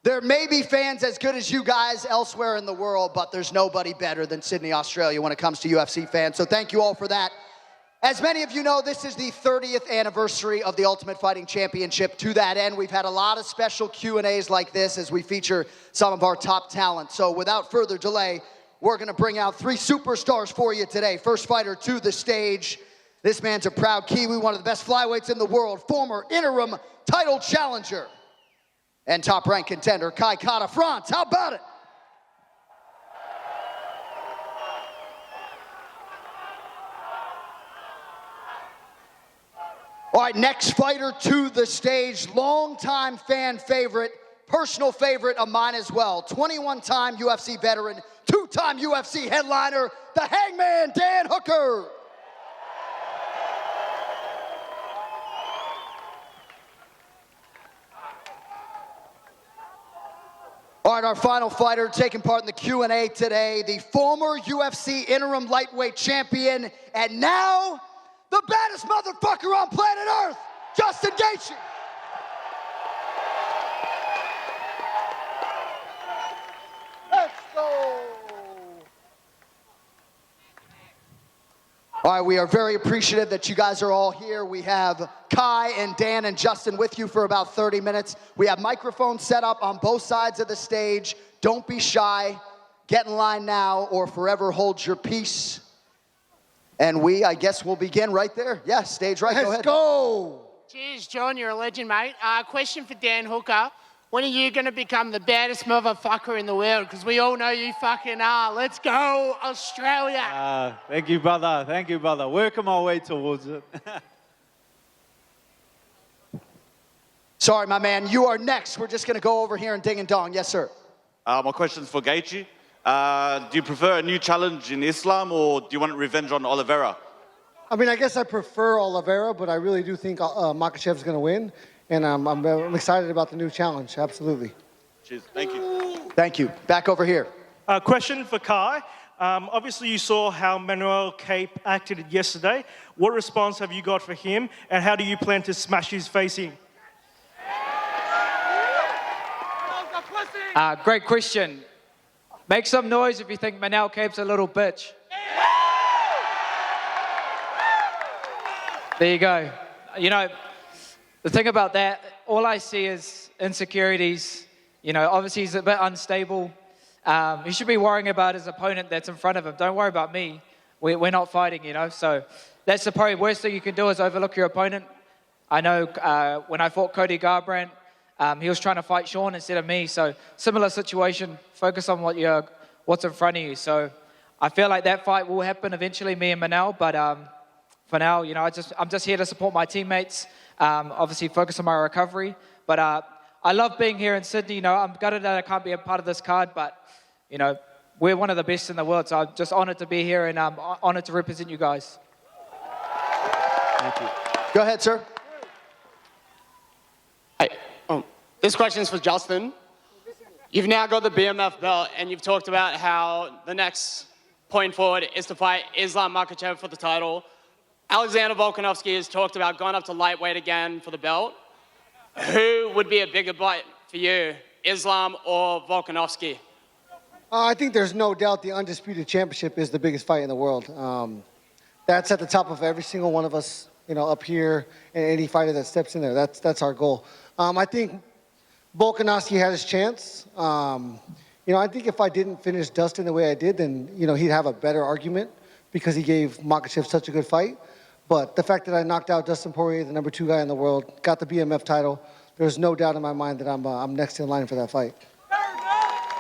There may be fans as good as you guys elsewhere in the world, but there's nobody better than Sydney, Australia when it comes to UFC fans. So thank you all for that. As many of you know, this is the 30th anniversary of the Ultimate Fighting Championship. To that end, we've had a lot of special Q&As like this as we feature some of our top talent. So without further delay, we're gonna bring out 3 superstars for you today. First fighter to the stage. This man's a proud Kiwi, one of the best flyweights in the world, former interim title challenger, and top-ranked contender, Kai Kara-France. How about it? All right, next fighter to the stage, longtime fan favorite, personal favorite of mine as well. 21-time UFC veteran, 2-time UFC headliner, the Hangman, Dan Hooker. All right, our final fighter taking part in the Q&A today, the former UFC interim lightweight champion, and now the baddest motherfucker on planet Earth, Dustin Gaethje. Let's go. All right, we are very appreciative that you guys are all here. We have Kai and Dan and Justin with you for about 30 minutes. We have microphones set up on both sides of the stage. Don't be shy. Get in line now or forever hold your peace. And I guess we'll begin right there. Yeah, stage right, go ahead. Let's go. Cheers, John, you're a legend, mate. Question for Dan Hooker. When are you going to become the baddest motherfucker in the world? Because we all know you fucking are. Let's go, Australia. Thank you, brother. Thank you, brother. Working my way towards it. Sorry, my man. You are next. We're just going to go over here and ding and dong. Yes, sir. My question's for Gaethje. Do you prefer a new challenge in Islam or do you want revenge on Oliveira? I mean, I guess I prefer Oliveira, but I really do think Makhachev's going to win. And I'm excited about the new challenge, absolutely. Cheers, thank you. Thank you. Back over here. Question for Kai. Obviously, you saw how Manuel Cape acted yesterday. What response have you got for him, and how do you plan to smash his face in? Great question. Make some noise if you think Manuel Cape's a little bitch. There you go. You know, the thing about that, all I see is insecurities. You know, obviously he's a bit unstable. He should be worrying about his opponent that's in front of him. Don't worry about me. We're not fighting, you know. So that's the probably worst thing you can do is overlook your opponent. I know when I fought Cody Garbrandt, he was trying to fight Sean instead of me. So similar situation. Focus on what's in front of you. So I feel like that fight will happen eventually, me and Manel. But for now, you know, I'm just here to support my teammates. Obviously focus on my recovery. But I love being here in Sydney. You know, I'm gutted that I can't be a part of this card, but you know, we're one of the best in the world. So I'm just honored to be here and I'm honored to represent you guys. Thank you. Go ahead, sir. Hey, this question is for Justin. You've now got the BMF belt and you've talked about how the next point forward is to fight Islam Makhachev for the title. Alexander Volkanovski has talked about going up to lightweight again for the belt. Who would be a bigger fight for you, Islam or Volkanovski? I think there's no doubt the Undisputed Championship is the biggest fight in the world. That's at the top of every single one of us, you know, up here, and any fighter that steps in there. That's our goal. I think Volkanovski had his chance. You know, I think if I didn't finish Dustin the way I did, then, you know, he'd have a better argument because he gave Makhachev such a good fight. But the fact that I knocked out Dustin Poirier, the #2 guy in the world, got the BMF title, there's no doubt in my mind that I'm next in line for that fight.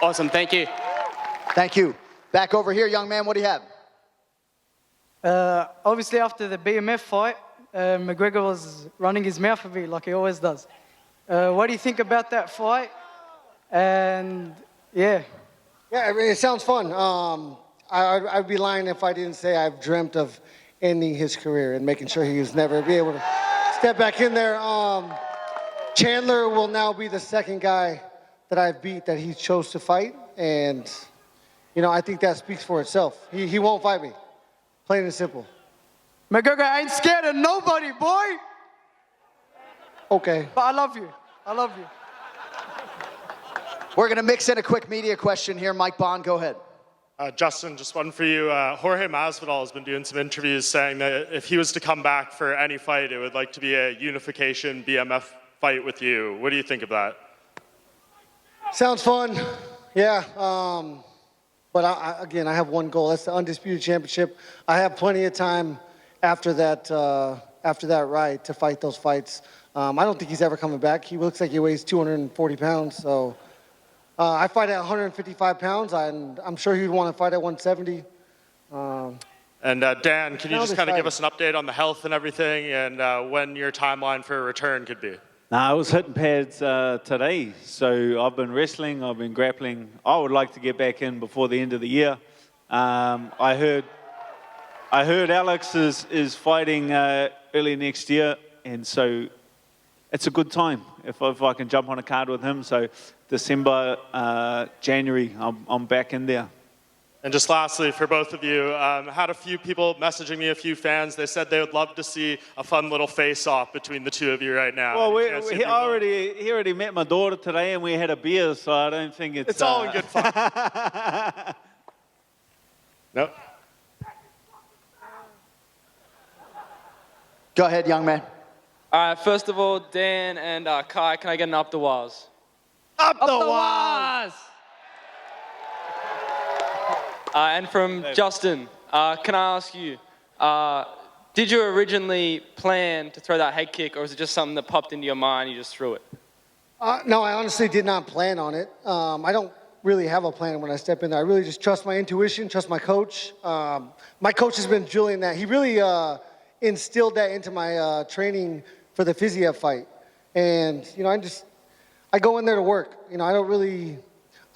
Awesome, thank you. Thank you. Back over here, young man, what do you have? Obviously, after the BMF fight, McGregor was running his mouth a bit like he always does. What do you think about that fight? And yeah. Yeah, I mean, it sounds fun. I'd be lying if I didn't say I've dreamt of ending his career and making sure he was never be able to step back in there. Chandler will now be the second guy that I've beat that he chose to fight. And, you know, I think that speaks for itself. He won't fight me. Plain and simple. McGregor ain't scared of nobody, boy. Okay. But I love you. I love you. We're going to mix in a quick media question here. Mike Bond, go ahead. Justin, just one for you. Jorge Masvidal has been doing some interviews saying that if he was to come back for any fight, it would like to be a unification BMF fight with you. What do you think of that? Sounds fun. Yeah. But again, I have one goal. That's the Undisputed Championship. I have plenty of time after that ride to fight those fights. I don't think he's ever coming back. He looks like he weighs 240 pounds. So I fight at 155 pounds, and I'm sure he'd want to fight at 170. And Dan, can you just kind of give us an update on the health and everything and when your timeline for a return could be? I was hitting pads today, so I've been wrestling, I've been grappling. I would like to get back in before the end of the year. I heard Alex is fighting early next year, and so it's a good time if I can jump on a card with him. So December, January, I'm back in there. And just lastly, for both of you, had a few people messaging me, a few fans. They said they would love to see a fun little face-off between the two of you right now. Well, he already met my daughter today, and we had a beer, so I don't think it's... It's all in good fun. Nope. Go ahead, young man. All right, first of all, Dan and Kai, can I get an up the walls? Up the walls! And from Justin, can I ask you, did you originally plan to throw that head kick, or was it just something that popped into your mind and you just threw it? No, I honestly did not plan on it. I don't really have a plan when I step in there. I really just trust my intuition, trust my coach. My coach has been drilling that. He really instilled that into my training for the Fiziev fight. And, I go in there to work.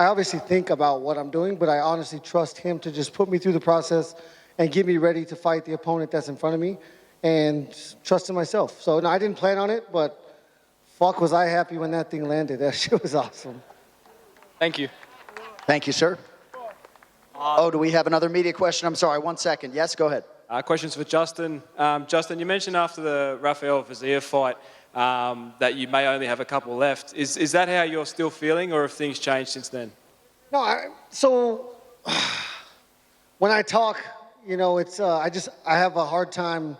I obviously think about what I'm doing, but I honestly trust him to just put me through the process and get me ready to fight the opponent that's in front of me and trust in myself. So, no, I didn't plan on it, but fuck was I happy when that thing landed. That shit was awesome. Thank you. Thank you, sir. Do we have another media question? I'm sorry, 1 second. Yes, go ahead. Questions for Justin. Justin, you mentioned after the Rafael Fiziev fight that you may only have a couple left. Is that how you're still feeling, or have things changed since then? No, so when I talk, it's I have a hard time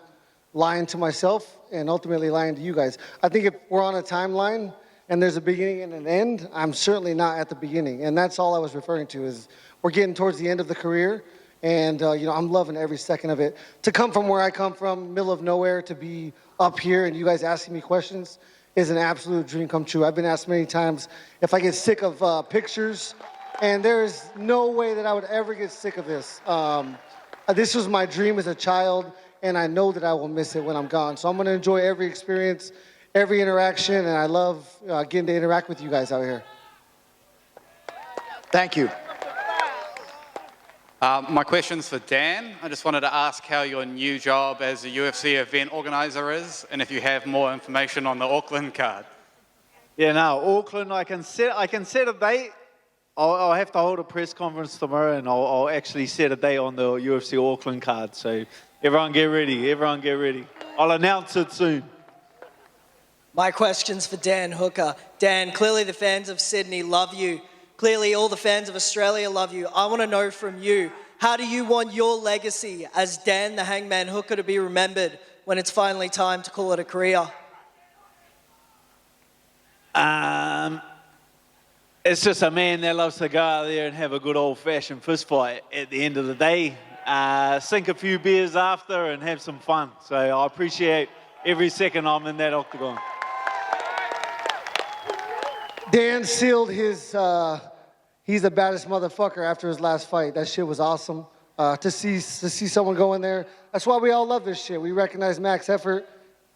lying to myself and ultimately lying to you guys. I think if we're on a timeline and there's a beginning and an end, I'm certainly not at the beginning, and that's all I was referring to. Is we're getting towards the end of the career, and I'm loving every second of it. To come from where I come from, middle of nowhere, to be up here and you guys asking me questions is an absolute dream come true. I've been asked many times if I get sick of pictures, and there's no way that I would ever get sick of this. This was my dream as a child, and I know that I will miss it when I'm gone. So I'm going to enjoy every experience, every interaction, and I love getting to interact with you guys out here. Thank you. My question's for Dan. I just wanted to ask how your new job as a UFC event organizer is, and if you have more information on the Auckland card. Yeah, no, Auckland, I can set a date. I'll have to hold a press conference tomorrow, and I'll actually set a date on the UFC Auckland card. So everyone get ready, I'll announce it soon. My question's for Dan Hooker. Dan, clearly the fans of Sydney love you. Clearly all the fans of Australia love you. I want to know from you, how do you want your legacy as Dan the Hangman Hooker to be remembered when it's finally time to call it a career? It's just a man that loves to go out there and have a good old-fashioned fist fight at the end of the day. Sink a few beers after and have some fun. So I appreciate every second I'm in that octagon. Dan sealed his, he's the baddest motherfucker after his last fight. That shit was awesome. To see someone go in there. That's why we all love this shit. We recognize max effort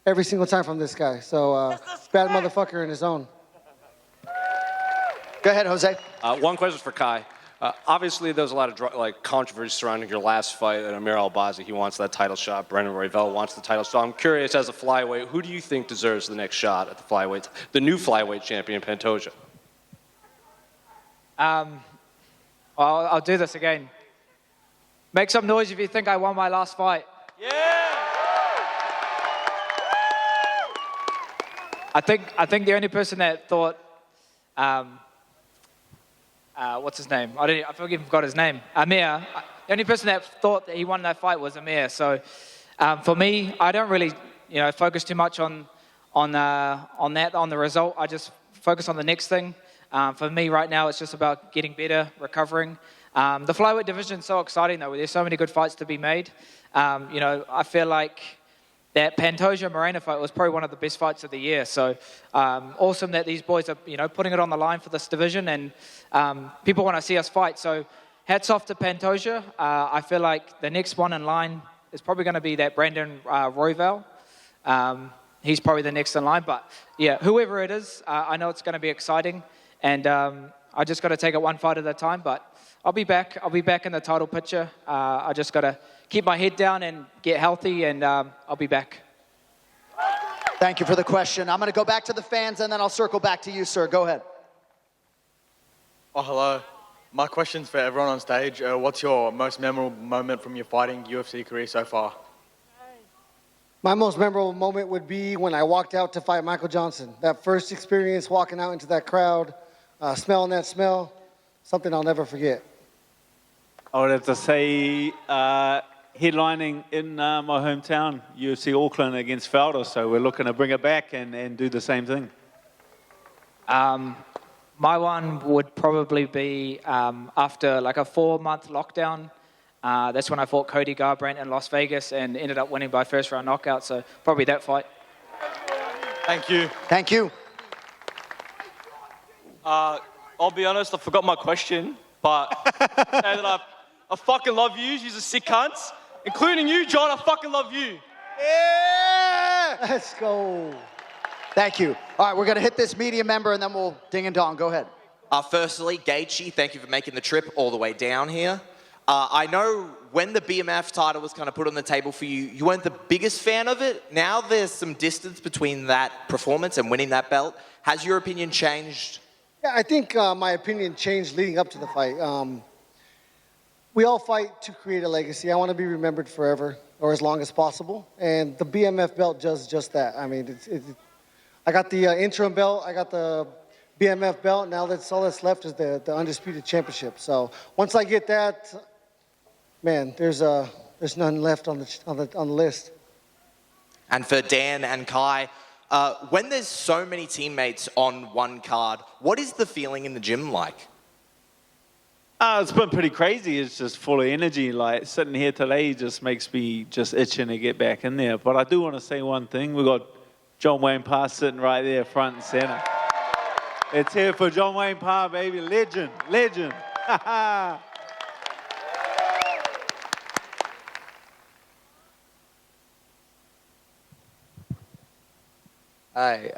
every single time from this guy. So, bad motherfucker in his own. Go ahead, Jose. One question for Kai. Obviously, there's a lot of controversy surrounding your last fight at Amir Albazi. He wants that title shot. Brendan Royval wants the title. So I'm curious, as a flyweight, who do you think deserves the next shot at the flyweight, the new flyweight champion, Pantoja? I'll do this again. Make some noise if you think I won my last fight. Yeah! I think the only person that thought what's his name? I forgot his name. Amir. The only person that thought that he won that fight was Amir. So for me, I don't really, focus too much on the result. I just focus on the next thing. For me right now, it's just about getting better, recovering. The flyweight division is so exciting though. There's so many good fights to be made. I feel like that Pantoja-Moreno fight was probably one of the best fights of the year. So awesome that these boys are, putting it on the line for this division, and people want to see us fight. So hats off to Pantoja. I feel like the next one in line is probably going to be that Brandon Royval. He's probably the next in line. But yeah, whoever it is, I know it's going to be exciting. And I just got to take it one fight at a time. But I'll be back. I'll be back in the title picture. I just got to keep my head down and get healthy, and I'll be back. Thank you for the question. I'm going to go back to the fans, and then I'll circle back to you, sir. Go ahead. Oh, hello. My question's for everyone on stage. What's your most memorable moment from your fighting UFC career so far? My most memorable moment would be when I walked out to fight Michael Johnson. That first experience walking out into that crowd, smelling that smell, something I'll never forget. I would have to say headlining in my hometown, UFC Auckland against Felder. So we're looking to bring it back and do the same thing. My one would probably be after like a 4-month lockdown. That's when I fought Cody Garbrandt in Las Vegas and ended up winning by first round knockout. So probably that fight. Thank you. Thank you. I'll be honest, I forgot my question, but say that I fucking love you. You're a sick cunts, including you, John. I fucking love you. Yeah! Let's go. Thank you. All right, we're going to hit this media member, and then we'll ding and dong. Go ahead. Firstly, Gaethje, thank you for making the trip all the way down here. I know when the BMF title was kind of put on the table for you, you weren't the biggest fan of it. Now there's some distance between that performance and winning that belt. Has your opinion changed? Yeah, I think my opinion changed leading up to the fight. We all fight to create a legacy. I want to be remembered forever, or as long as possible. And the BMF belt does just that. I mean, I got the interim belt, I got the BMF belt. Now all that's left is the undisputed championship. So once I get that, man, there's none left on the list. And for Dan and Kai, when there's so many teammates on one card, what is the feeling in the gym like? It's been pretty crazy. It's just full of energy. Like sitting here today just makes me just itching to get back in there. But I do want to say one thing. We've got John Wayne Parr sitting right there front and center. It's here for John Wayne Parr, baby. Legend. Hi,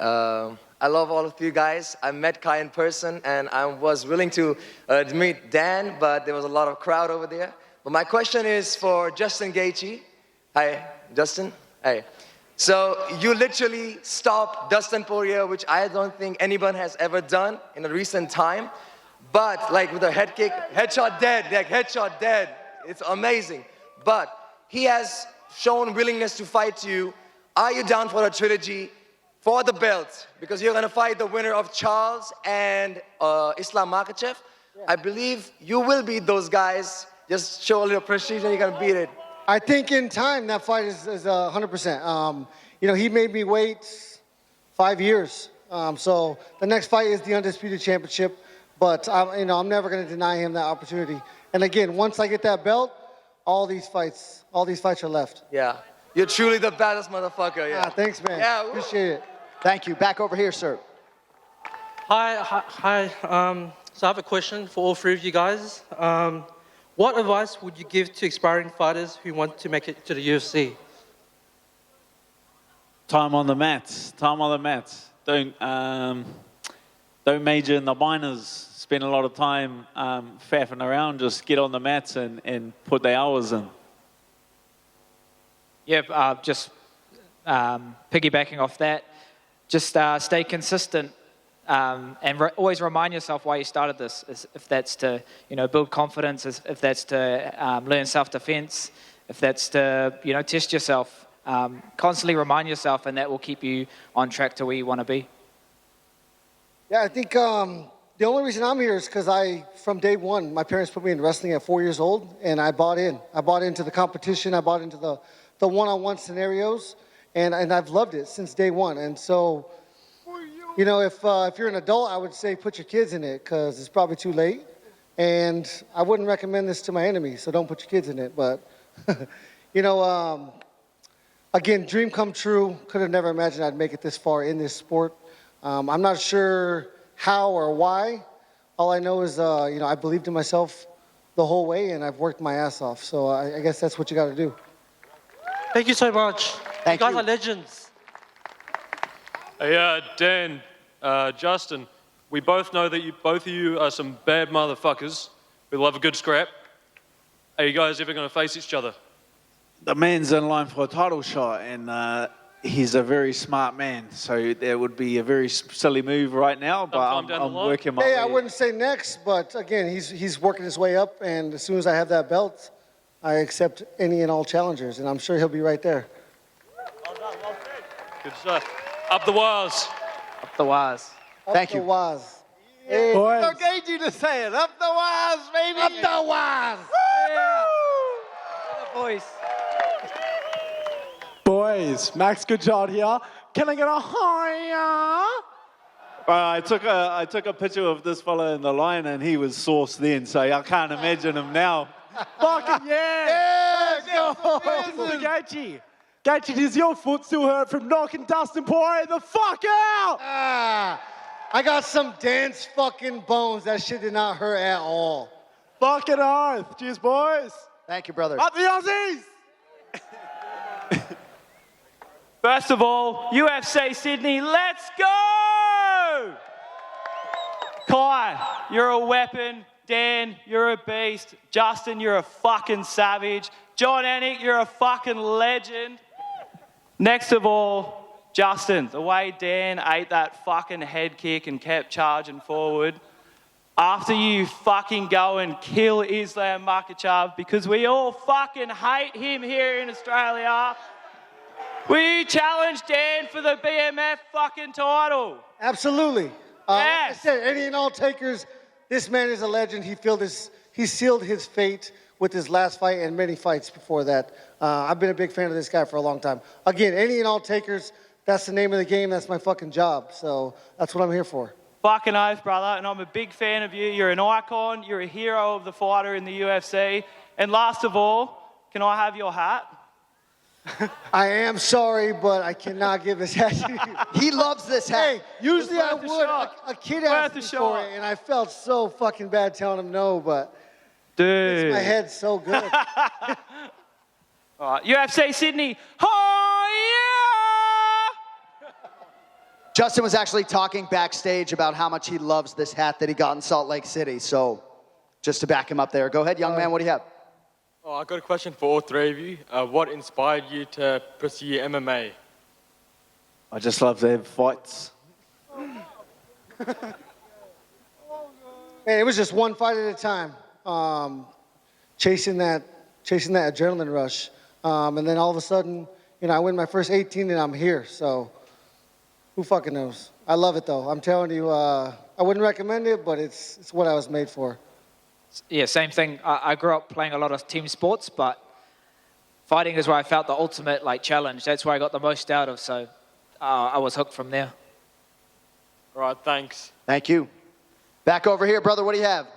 I love all of you guys. I met Kai in person, and I was willing to meet Dan, but there was a lot of crowd over there. But my question is for Justin Gaethje. Hi, Justin. Hi. So you literally stopped Dustin Poirier, which I don't think anyone has ever done in a recent time. But like with a head kick, headshot dead, like headshot dead. It's amazing. But he has shown willingness to fight you. Are you down for a trilogy for the belt? Because you're gonna fight the winner of Charles and Islam Makhachev. Yeah. I believe you will beat those guys. Just show a little prestige and you're gonna beat it. I think in time that fight is 100%. He made me wait 5 years. So the next fight is the undisputed championship. But I'm never going to deny him that opportunity. And again, once I get that belt, all these fights are left. Yeah, you're truly the baddest motherfucker. Yeah. Thanks, man. Yeah, appreciate it. Thank you. Back over here, sir. Hi. So I have a question for all three of you guys. What advice would you give to aspiring fighters who want to make it to the UFC? Time on the mats. Don't major in the minors. Spend a lot of time faffing around. Just get on the mats and put the hours in. Yeah, just piggybacking off that, just stay consistent and always remind yourself why you started this. If that's to build confidence, if that's to learn self-defense, if that's to test yourself. Constantly remind yourself, and that will keep you on track to where you want to be. Yeah, I think The only reason I'm here is because from day one, my parents put me in wrestling at 4 years old, and I bought in. I bought into the competition. I bought into the one-on-one scenarios, and I've loved it since day one. And so, you know, if you're an adult, I would say put your kids in it because it's probably too late. And I wouldn't recommend this to my enemies, so don't put your kids in it. But, you know, again, dream come true. Could have never imagined I'd make it this far in this sport. I'm not sure how or why. All I know is, you know, I believed in myself the whole way, and I've worked my ass off. So I guess that's what you got to do. Thank you so much. You guys are legends. Hey, Dan, Justin, we both know that both of you are some bad motherfuckers who love a good scrap. Are you guys ever going to face each other? The man's in line for a title shot, and he's a very smart man. So that would be a very silly move right now, but I'm working my way. I wouldn't say next, but again, he's working his way up, and as soon as I have that belt, I accept any and all challengers, and I'm sure he'll be right there. Good stuff. Up the wires. Up the wires. Thank you. Up the wires. Hey. Boys. So Gaethje to say it. Up the wires, baby. Up the wires. Boys. Boys, Max Goodchild here. Can I get a higher? I took a picture of this fella in the line, and he was sauce then, so I can't imagine him now. Fucking yeah! Yeah, go! Gaethje. Gaethje, does your foot still hurt from knocking Dustin Poirier the fuck out? I got some dance fucking bones. That shit did not hurt at all. Fucking oath. Cheers, boys. Thank you, brother. Up the Aussies! First of all, UFC Sydney, let's go! Kai, you're a weapon. Dan, you're a beast. Justin, you're a fucking savage. John Anik, you're a fucking legend. Next of all, Justin, the way Dan ate that fucking head kick and kept charging forward, after you fucking go and kill Islam Makhachev because we all fucking hate him here in Australia, will you challenge Dan for the BMF fucking title? Absolutely. Yes. Like I said, any and all takers, this man is a legend. He sealed his fate with his last fight and many fights before that. I've been a big fan of this guy for a long time. Again, any and all takers, that's the name of the game. That's my fucking job. So that's what I'm here for. Fucking oath, brother. And I'm a big fan of you. You're an icon. You're a hero of the fighter in the UFC. And last of all, can I have your hat? I am sorry, but I cannot give this hat to you. He loves this hat. Hey, usually I would. A kid asked me Worth a for shot. it, and I felt so fucking bad telling him no, but Dude. my head's so good. All right, UFC Sydney. Oh, yeah! Justin was actually talking backstage about how much he loves this hat that he got in Salt Lake City. So just to back him up there. Go ahead, young man. What do you have? Oh, I got a question for all three of you. What inspired you to pursue MMA? I just love to have fights. Man, it was just one fight at a time. Chasing that adrenaline rush. And then all of a sudden, you know, I win my first 18 and I'm here. So who fucking knows? I love it though. I'm telling you, I wouldn't recommend it, but it's what I was made for. Yeah, same thing. I grew up playing a lot of team sports, but fighting is where I felt the ultimate challenge. That's where I got the most out of. So I was hooked from there. All right, thanks. Thank you. Back over here, brother. What do you have?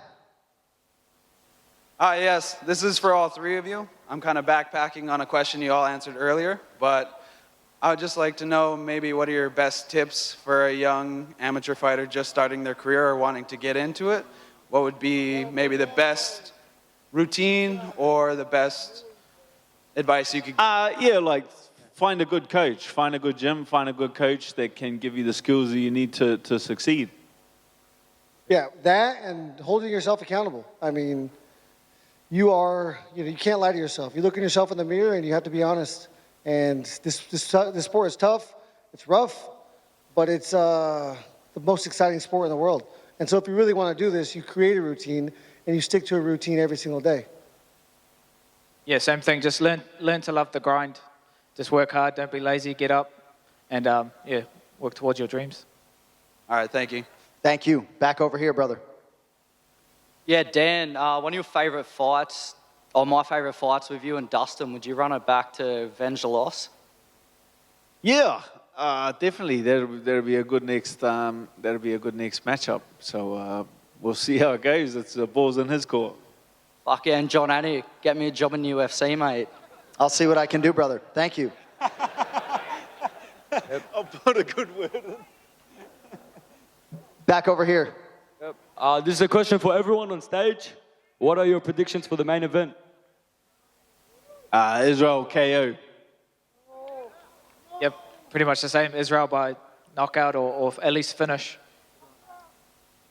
Yes, this is for all three of you. I'm kind of backpacking on a question you all answered earlier, but I would just like to know maybe what are your best tips for a young amateur fighter just starting their career or wanting to get into it? What would be maybe the best routine or the best advice you could give? Find a good coach, find a good gym, find a good coach that can give you the skills that you need to succeed. Yeah, that and holding yourself accountable. I mean, you can't lie to yourself. You look at yourself in the mirror and you have to be honest. And this sport is tough, it's rough, but it's the most exciting sport in the world. And so if you really want to do this, you create a routine and you stick to a routine every single day. Yeah, same thing. Just learn to love the grind. Just work hard, don't be lazy, get up, and work towards your dreams. All right, thank you. Thank you. Back over here, brother. Yeah, Dan, one of your favourite fights, or my favourite fights with you and Dustin, would you run it back to avenge the loss? Yeah, definitely. That'll be a good next. That'll be a good next matchup. So we'll see how it goes. It's the ball's in his court. Fuck yeah, and John Annie, get me a job in the UFC, mate. I'll see what I can do, brother. Thank you. I'll put a good word in. Back over here. This is a question for everyone on stage. What are your predictions for the main event? Israel KO. Yep, pretty much the same. Israel by knockout or at least finish.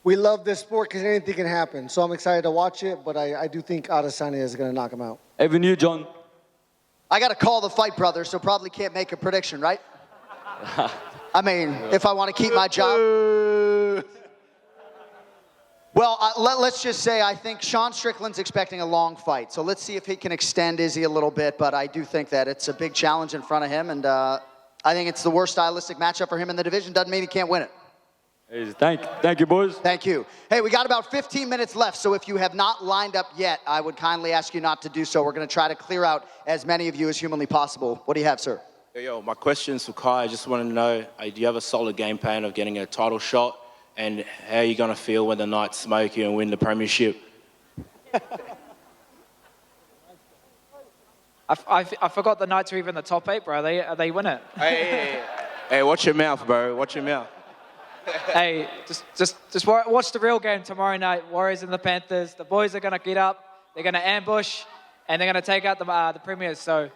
We love this sport because anything can happen. So I'm excited to watch it, but I do think Adesanya is going to knock him out. Even you, John. I got to call the fight, brother, so probably can't make a prediction, right? I mean, if I want to keep my job. Well, let's just say I think Sean Strickland's expecting a long fight. So let's see if he can extend Izzy a little bit. But I do think that it's a big challenge in front of him. And I think it's the worst stylistic matchup for him in the division. Doesn't mean he can't win it. Thank you, boys. Thank you. Hey, we got about 15 minutes left. So if you have not lined up yet, I would kindly ask you not to do so. We're going to try to clear out as many of you as humanly possible. What do you have, sir? Yo, my question's for Kai. I just want to know, do you have a solid game plan of getting a title shot? And how are you going to feel when the Knights smoke you and win the premiership? I forgot the Knights are even the top 8, bro. They win it. Hey, watch your mouth, bro. Watch your mouth. Hey, just watch the real game tomorrow night. Warriors and the Panthers. The boys are going to get up. They're going to ambush. And they're going to take out the premiers. So,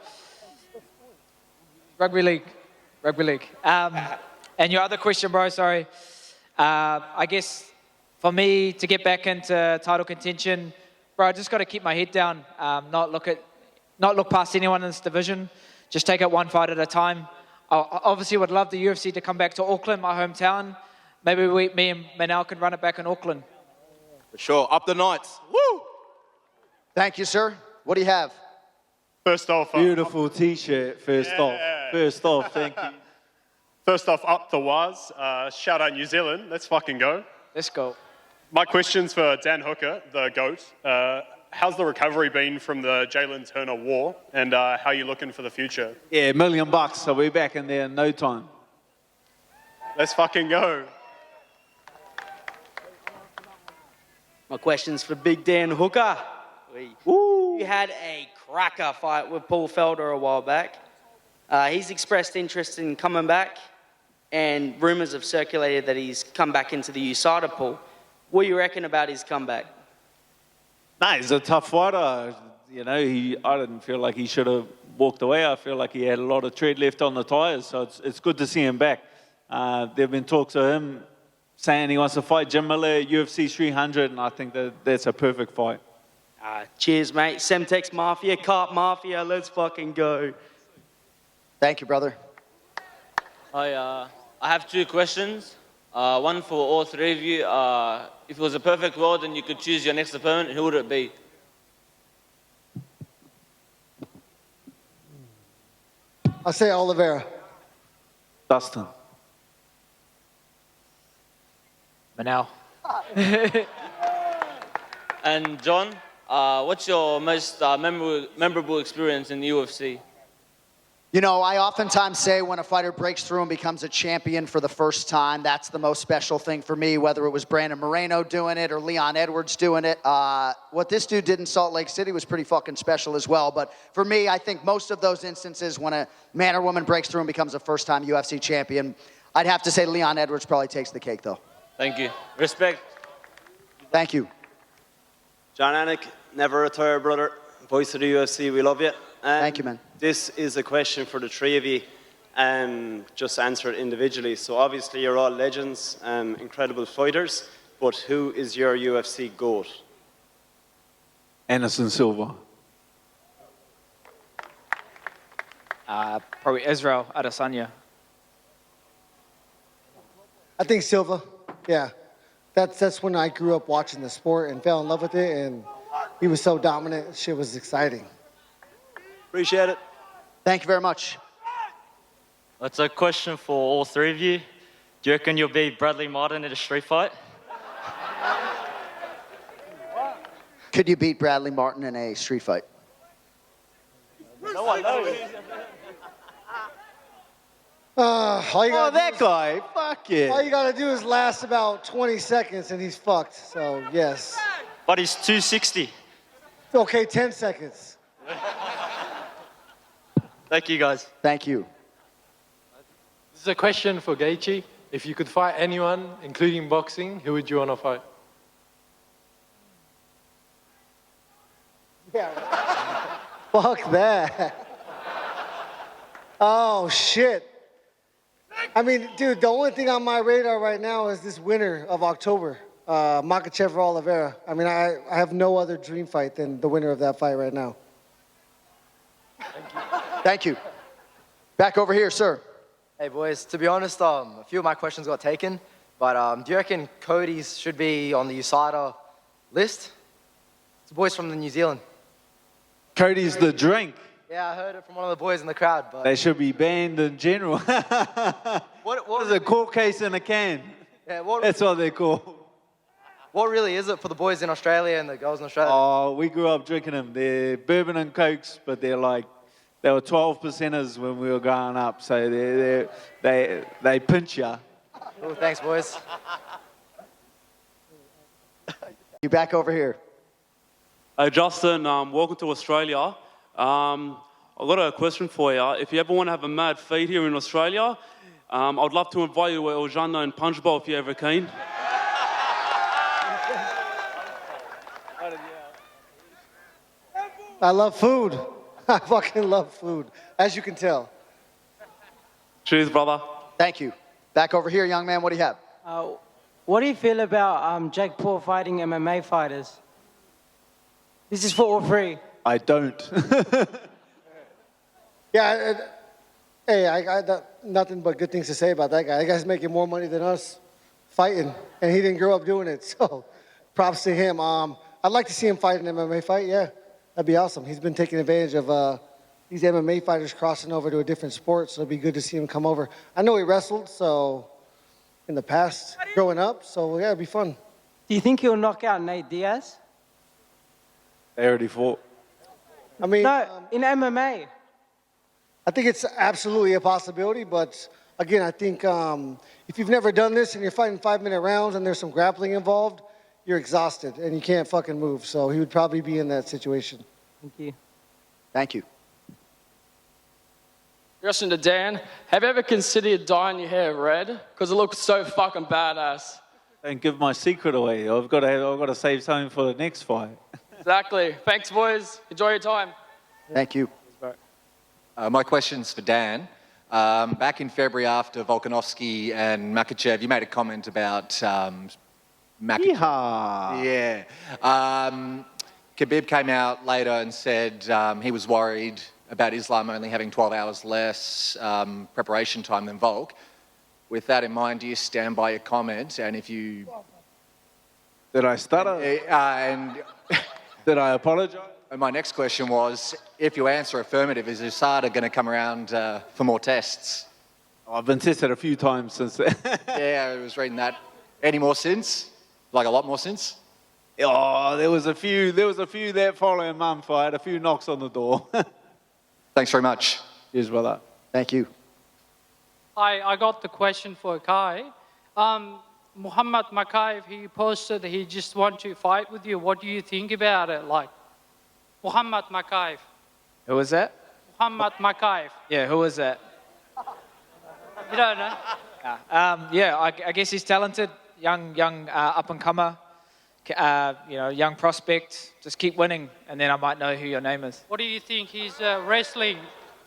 rugby league. And your other question, bro, sorry. I guess for me to get back into title contention, bro, I just got to keep my head down, not look past anyone in this division, just take it one fight at a time. I obviously would love the UFC to come back to Auckland, my hometown. Maybe me and Manel can run it back in Auckland. For sure. Up the Knights. Woo! Thank you, sir. What do you have? First off, Beautiful T-shirt. First off, thank you. First off, up the Waz. Shout out New Zealand. Let's fucking go. Let's go. My question's for Dan Hooker, the GOAT. How's the recovery been from the Jalen Turner war, and how are you looking for the future? Yeah, $1 million. I'll be back in there in no time. Let's fucking go. My question's for Big Dan Hooker. You had a cracker fight with Paul Felder a while back. He's expressed interest in coming back, and rumours have circulated that he's come back into the USADA pool. What do you reckon about his comeback? No, he's a tough fighter. You know, I didn't feel like he should have walked away. I feel like he had a lot of tread left on the tyres, so it's good to see him back. There have been talks of him saying he wants to fight Jim Miller, UFC 300, and I think that's a perfect fight. Cheers, mate. Semtex Mafia, Carp Mafia, let's fucking go. Thank you, brother. I have two questions. One for all three of you. If it was a perfect world and you could choose your next opponent, who would it be? I'll say Oliveira. Dustin. Manel. And John, what's your most memorable experience in the UFC? You know, I oftentimes say when a fighter breaks through and becomes a champion for the first time, that's the most special thing for me, whether it was Brandon Moreno doing it or Leon Edwards doing it. What this dude did in Salt Lake City was pretty fucking special as well. But for me, I think most of those instances when a man or woman breaks through and becomes a first-time UFC champion, I'd have to say Leon Edwards probably takes the cake, though. Thank you. Respect. Thank you. John Anik, never retire, brother. Voice of the UFC, we love you. Thank you, man. This is a question for the three of you. Just answer it individually. So obviously you're all legends, incredible fighters, but who is your UFC GOAT? Anderson Silva. Probably Israel Adesanya. I think Silva. Yeah. That's when I grew up watching the sport and fell in love with it, and he was so dominant. Shit was exciting. Appreciate it. Thank you very much. That's a question for all three of you. Do you reckon you'll beat Bradley Martin at a street fight? Could you beat Bradley Martin in a street fight? No one knows. That guy, fuck yeah. All you gotta do is last about 20 seconds and he's fucked. So yes. But he's 260. Okay, 10 seconds. Thank you, guys. Thank you. This is a question for Gaethje. If you could fight anyone, including boxing, who would you want to fight? Yeah. Fuck that. Oh shit. I mean, dude, the only thing on my radar right now is this winner of October, Makhachev or Oliveira. I mean, I have no other dream fight than the winner of that fight right now. Thank you. Back over here, sir. Hey, boys. To be honest, a few of my questions got taken. But do you reckon Cody's should be on the USADA list? It's the boys from New Zealand. Cody's the drink. Yeah, I heard it from one of the boys in the crowd. But They should be banned in general. What is a court case in a can? Yeah, That's what they're called. What really is it for the boys in Australia and the girls in Australia? Oh, we grew up drinking them. They're bourbon and cokes, but they were 12%ers when we were growing up. So they pinch you. Ooh, thanks, boys. You back over here. Hey, Justin, welcome to Australia. I've got a question for you. If you ever want to have a mad feed here in Australia, I'd love to invite you to El Jano and Punch Bowl if you're ever keen. I love food. I fucking love food, as you can tell. Cheers, brother. Thank you. Back over here, young man. What do you have? What do you feel about Jake Paul fighting MMA fighters? This is for all three. I don't. Yeah, hey, I got nothing but good things to say about that guy. That guy's making more money than us fighting, and he didn't grow up doing it. So, props to him. I'd like to see him fight an MMA fight. Yeah, that'd be awesome. He's been taking advantage of these MMA fighters crossing over to a different sport, so it'd be good to see him come over. I know he wrestled, so in the past, growing up. So yeah, it'd be fun. Do you think he'll knock out Nate Diaz? They already fought. I mean, no, in MMA. I think it's absolutely a possibility, but again, I think if you've never done this and you're fighting 5-minute rounds and there's some grappling involved, you're exhausted and you can't fucking move. So he would probably be in that situation. Thank you. Thank you. Question to Dan. Have you ever considered dyeing your hair red? Because it looks so fucking badass. Don't give my secret away. I've got to save something for the next fight. Exactly. Thanks, boys. Enjoy your time. Thank you. My question's for Dan. Back in February after Volkanovski and Makhachev, you made a comment about Makhachev. Yeah. Khabib came out later and said he was worried about Islam only having 12 hours less preparation time than Volk. With that in mind, do you stand by your comment? And if you... Did I stutter? Did I apologise? And my next question was, if you answer affirmative, is USADA going to come around for more tests? I've been tested a few times since then. Yeah, I was reading that. Any more since? Like a lot more since? Oh, there was a few that following month. I had a few knocks on the door. Thanks very much. Cheers, brother. Thank you. Hi, I got the question for Kai. Muhammad Makaev, he posted he just want to fight with you. What do you think about it? Like, Muhammad Makaev. Who was that? Muhammad Makaev. Yeah, who was that? You don't know? Yeah, I guess he's talented, young up-and-comer, young prospect. Just keep winning, and then I might know who your name is. What do you think he's wrestling?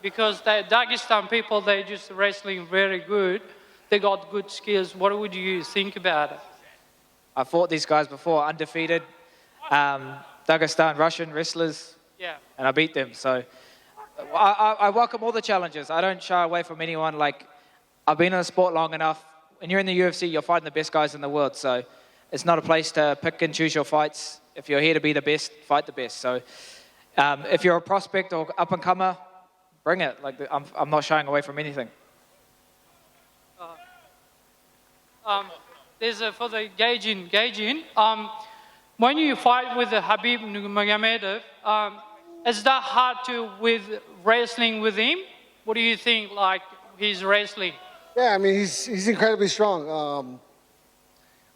Because the Dagestan people, they just wrestling very good. They got good skills. What would you think about it? I fought these guys before, undefeated. Dagestan Russian wrestlers, Yeah. and I beat them. So I welcome all the challenges. I don't shy away from anyone. Like, I've been in the sport long enough. When you're in the UFC, you're fighting the best guys in the world. So it's not a place to pick and choose your fights. If you're here to be the best, fight the best. So if you're a prospect or up-and-comer, bring it. Like, I'm not shying away from anything. There's for the Gaethje. When you fight with Habib Nurmagomedov, is that hard to with wrestling with him? What do you think? Like his wrestling? Yeah, I mean he's incredibly strong.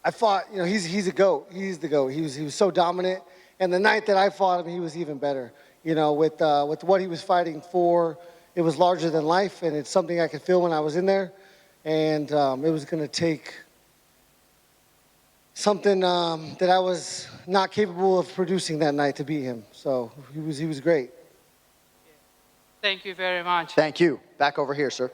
I fought, you know, he's a goat. He's the goat. He was so dominant. And the night that I fought him, he was even better. You know, with what he was fighting for, it was larger than life, and it's something I could feel when I was in there. And it was going to take something that I was not capable of producing that night to beat him. So he was great. Thank you very much. Thank you. Back over here, sir.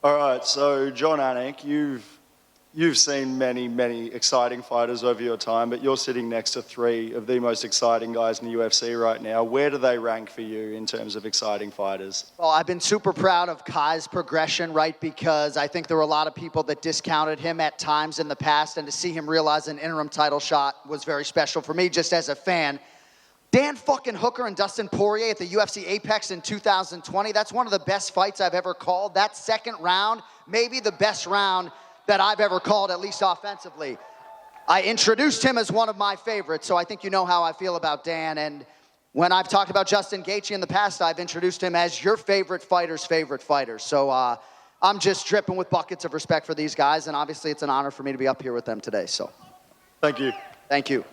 All right, so John Anik, you've seen many exciting fighters over your time, but you're sitting next to three of the most exciting guys in the UFC right now. Where do they rank for you in terms of exciting fighters? Well, I've been super proud of Kai's progression, right? Because I think there were a lot of people that discounted him at times in the past, and to see him realize an interim title shot was very special for me just as a fan. Dan fucking Hooker and Dustin Poirier at the UFC Apex in 2020, that's one of the best fights I've ever called. That second round, maybe the best round that I've ever called, at least offensively. I introduced him as one of my favorites, so I think you know how I feel about Dan. And when I've talked about Justin Gaethje in the past, I've introduced him as your favorite fighter's favorite fighter. So I'm just dripping with buckets of respect for these guys, and obviously it's an honor for me to be up here with them today. So, thank you. Thank you.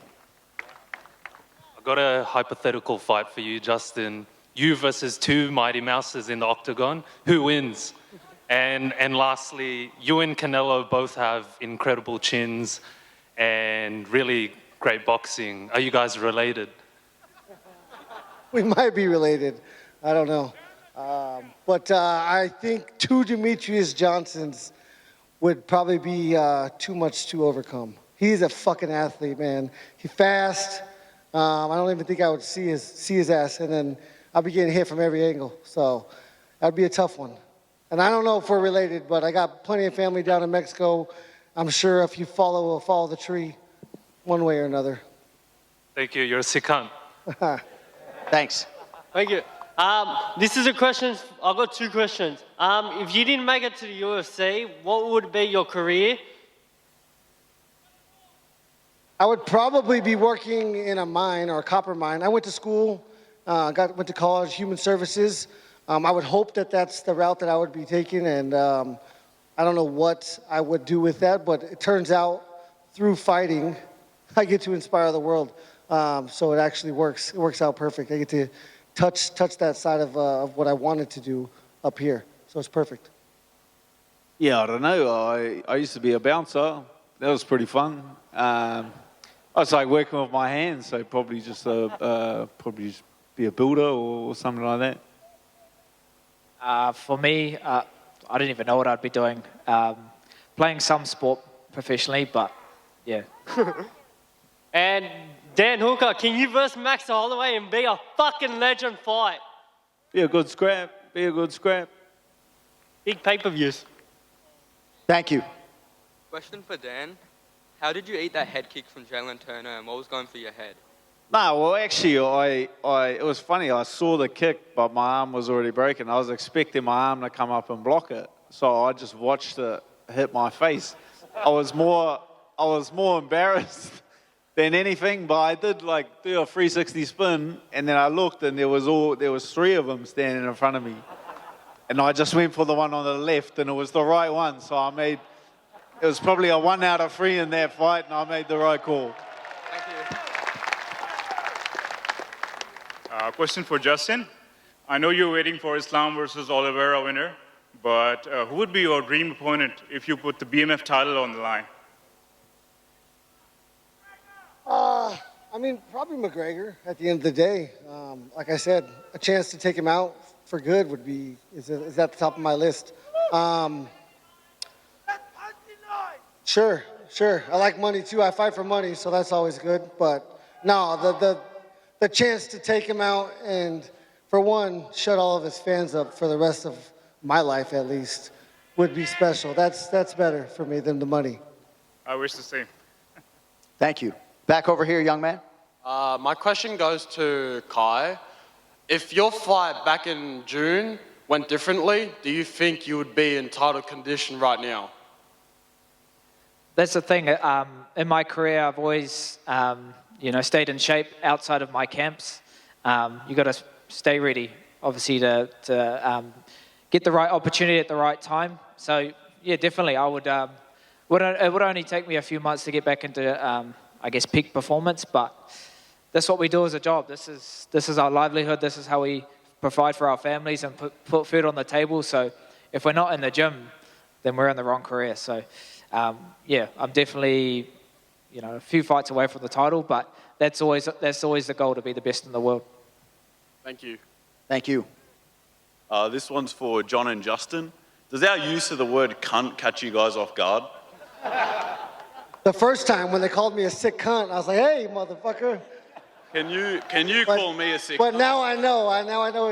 I've got a hypothetical fight for you, Justin. You versus two Mighty Mouses in the octagon. Who wins? And lastly, you and Canelo both have incredible chins and really great boxing. Are you guys related? We might be related. I don't know. But I think two Demetrius Johnsons would probably be too much to overcome. He's a fucking athlete, man. He's fast. I don't even think I would see his ass, and then I'll be getting hit from every angle. So that'd be a tough one. And I don't know if we're related, but I got plenty of family down in Mexico. I'm sure if you follow the tree one way or another. Thank you. You're a sikan. Thanks. Thank you. This is a question. I've got two questions. If you didn't make it to the UFC, what would be your career? I would probably be working in a mine or a copper mine. I went to school, went to college, human services. I would hope that that's the route that I would be taking, and I don't know what I would do with that, but it turns out through fighting, I get to inspire the world. So it actually works. It works out perfect. I get to touch that side of what I wanted to do up here. So it's perfect. Yeah, I don't know. I used to be a bouncer. That was pretty fun. I was like working with my hands, so probably just be a builder or something like that. For me, I don't even know what I'd be doing. Playing some sport professionally, but yeah. And Dan Hooker, can you verse Max Holloway and be a fucking legend fight? Be a good scrap. Big pay-per-views. Thank you. Question for Dan. How did you eat that head kick from Jalen Turner, and what was going through your head? No, well, actually, it was funny. I saw the kick, but my arm was already broken. I was expecting my arm to come up and block it, so I just watched it hit my face. I was more embarrassed than anything, but I did do a 360 spin, and then I looked, and there was three of them standing in front of me, and I just went for the one on the left, and it was the right one. So it was probably a 1 out of 3 in that fight, and I made the right call. Thank you. Question for Justin. I know you're waiting for Islam versus Oliveira winner, but who would be your dream opponent if you put the BMF title on the line? I mean, probably McGregor at the end of the day. Like I said, a chance to take him out for good is at the top of my list. Sure. I like money too. I fight for money, so that's always good. But no, the chance to take him out and, for one, shut all of his fans up for the rest of my life at least would be special. That's better for me than the money. I wish the same. Thank you. Back over here, young man. My question goes to Kai. If your fight back in June went differently, do you think you would be in title condition right now? That's the thing. In my career, I've always, stayed in shape outside of my camps. You got to stay ready, obviously, to get the right opportunity at the right time. So, yeah, definitely, I would. It would only take me a few months to get back into, peak performance. But that's what we do as a job. This is our livelihood. This is how we provide for our families and put food on the table. So, if we're not in the gym, then we're in the wrong career. So. I'm definitely, a few fights away from the title, but that's always the goal, to be the best in the world. Thank you. Thank you. This one's for John and Justin. Does our use of the word cunt catch you guys off guard? The first time when they called me a sick cunt, I was like, hey, motherfucker. Can you call me a sick But cunt? now I know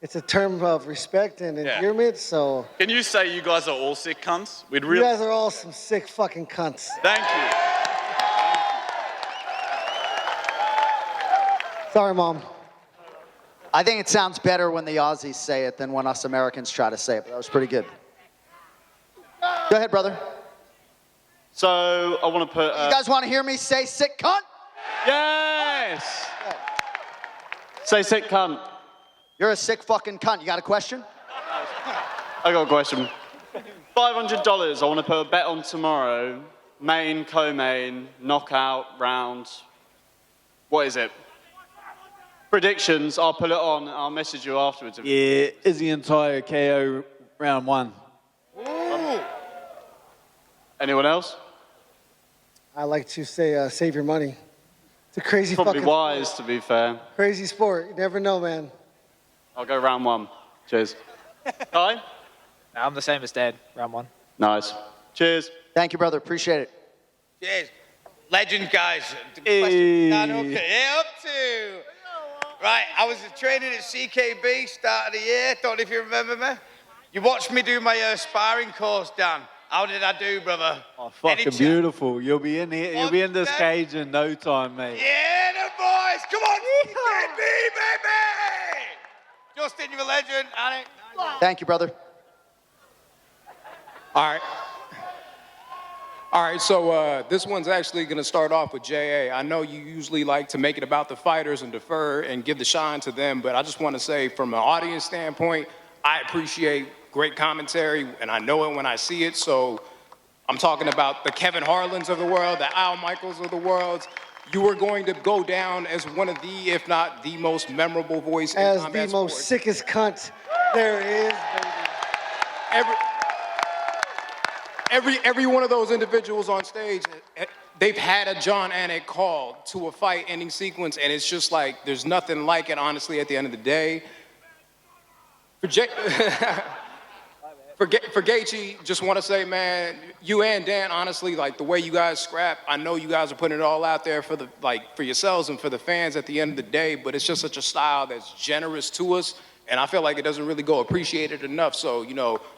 it's a term of respect and endearment, so. Can you say you guys are all sick cunts? You guys are all some sick fucking cunts. Thank you. Sorry, Mom. I think it sounds better when the Aussies say it than when us Americans try to say it, but that was pretty good. Go ahead, brother. So I want to put... you guys want to hear me say sick cunt? Yes! Say sick cunt. You're a sick fucking cunt. You got a question? I got a question. $500. I want to put a bet on tomorrow. Main, co-main, knockout, round. What is it? Predictions. I'll put it on. I'll message you afterwards. Yeah, Izzy and Ty KO round 1. Anyone else? I like to say save your money. It's a crazy Probably fucking wise, sport. to be fair. Crazy sport. You never know, man. I'll go round 1. Cheers. Ty? No, I'm the same as Dad, round 1. Nice. Cheers. Thank you, brother. Appreciate it. Cheers. Legend, guys. The Hey. question down, okay. Yeah, up to. Right, I was training at CKB, start of the year. Don't know if you remember me. You watched me do my sparring course, Dan. How did I do, brother? Oh, fucking beautiful. You'll be in here. You'll be in this cage in no time, mate. Yeah, the boys. Come on, CKB, baby. Justin, you're a legend. Annie. Thank you, brother. All right, so this one's actually going to start off with J.A. I know you usually like to make it about the fighters and defer and give the shine to them, but I just want to say from an audience standpoint, I appreciate great commentary, and I know it when I see it, so I'm talking about the Kevin Harlans of the world, the Al Michaels of the world. You are going to go down as one of the, if not the most memorable voice in As combat the most sports. sickest cunt there is, baby. Every one of those individuals on stage, they've had a John Anik call to a fight-ending sequence, and it's just like there's nothing like it, honestly, at the end of the day. For Gaethje, just want to say, man, you and Dan, honestly, like the way you guys scrap, I know you guys are putting it all out there for for yourselves and for the fans at the end of the day, but it's just such a style that's generous to us. And I feel like it doesn't really go appreciated enough. So,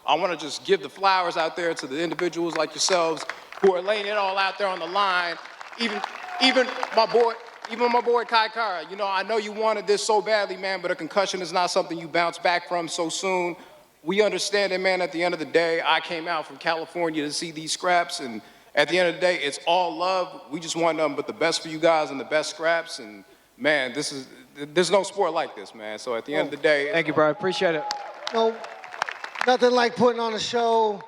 I want to just give the flowers out there to the individuals like yourselves who are laying it all out there on the line. Even my boy Kai Kara, I know you wanted this so badly, man, but a concussion is not something you bounce back from so soon. We understand it, man. At the end of the day, I came out from California to see these scraps, and at the end of the day, it's all love. We just want nothing but the best for you guys and the best scraps. And man, there's no sport like this, man. So at the end of the day, Thank you, bro. Appreciate it. No, nothing like putting on a show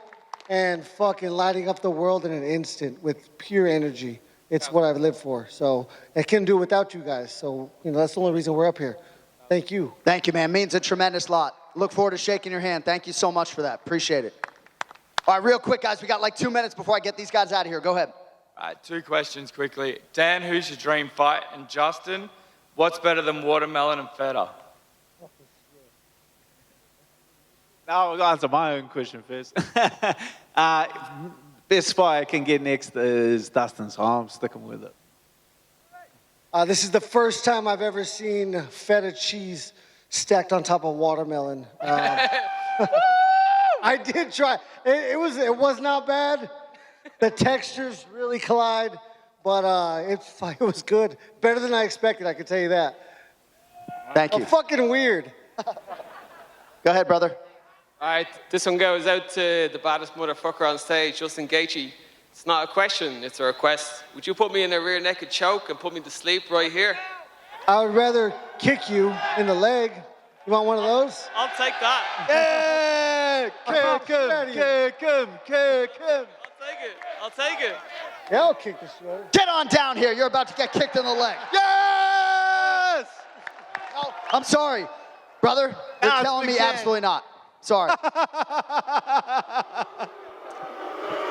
and fucking lighting up the world in an instant with pure energy. It's what I've lived for. So I couldn't do it without you guys. So, that's the only reason we're up here. Thank you. Thank you, man. Means a tremendous lot. Look forward to shaking your hand. Thank you so much for that. Appreciate it. All right, real quick, guys. We got like 2 minutes before I get these guys out of here. Go ahead. All right, 2 questions quickly. Dan, who's your dream fight? And Justin, what's better than watermelon and feta? No, I'll answer my own question first. Best fight I can get next is Dustin, so I'm sticking with it. This is the first time I've ever seen feta cheese stacked on top of watermelon. I did try. It was not bad. The textures really collide, but it was good. Better than I expected, I can tell you that. Thank you. Fucking weird. Go ahead, brother. All right, this one goes out to the baddest motherfucker on stage, Justin Gaethje. It's not a question, it's a request. Would you put me in a rear naked choke and put me to sleep right here? I would rather kick you in the leg. You want one of those? I'll take that. Yeah! Kick him, kick him, kick him. I'll take it. Yeah, I'll kick the shit out of you. Get on down here. You're about to get kicked in the leg. Yes! No, I'm sorry. Brother, you're telling me absolutely not. Sorry.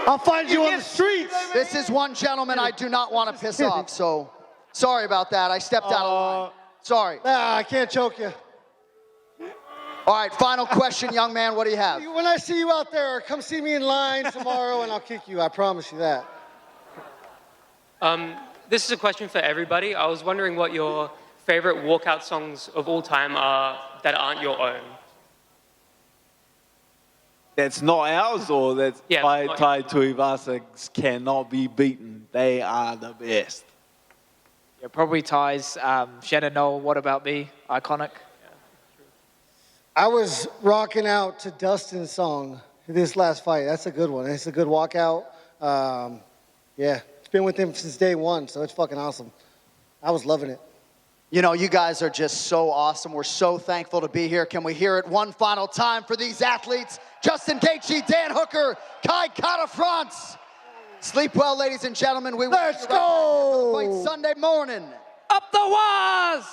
I'll find you on the streets. This is one gentleman I do not want to piss off, so sorry about that. I stepped out of line. Sorry. Nah, I can't choke you. All right, final question, young man. What do you have? When I see you out there, come see me in line tomorrow and I'll kick you. I promise you that. This is a question for everybody. I was wondering what your favorite walkout songs of all time are that aren't your own. That's not ours, or that's not Tai Tuivasa cannot be beaten. They are the best. Yeah, probably ties. Shannon Noel, What About Me? Iconic. I was rocking out to Dustin's song this last fight. That's a good one. It's a good walkout. Yeah, it's been with him since day one, so it's fucking awesome. I was loving it. You know, you guys are just so awesome. We're so thankful to be here. Can we hear it one final time for these athletes? Justin Gaethje, Dan Hooker, Kai Kara-France. Sleep well, ladies and gentlemen. Let's go! Fight Sunday morning. Up the Waz!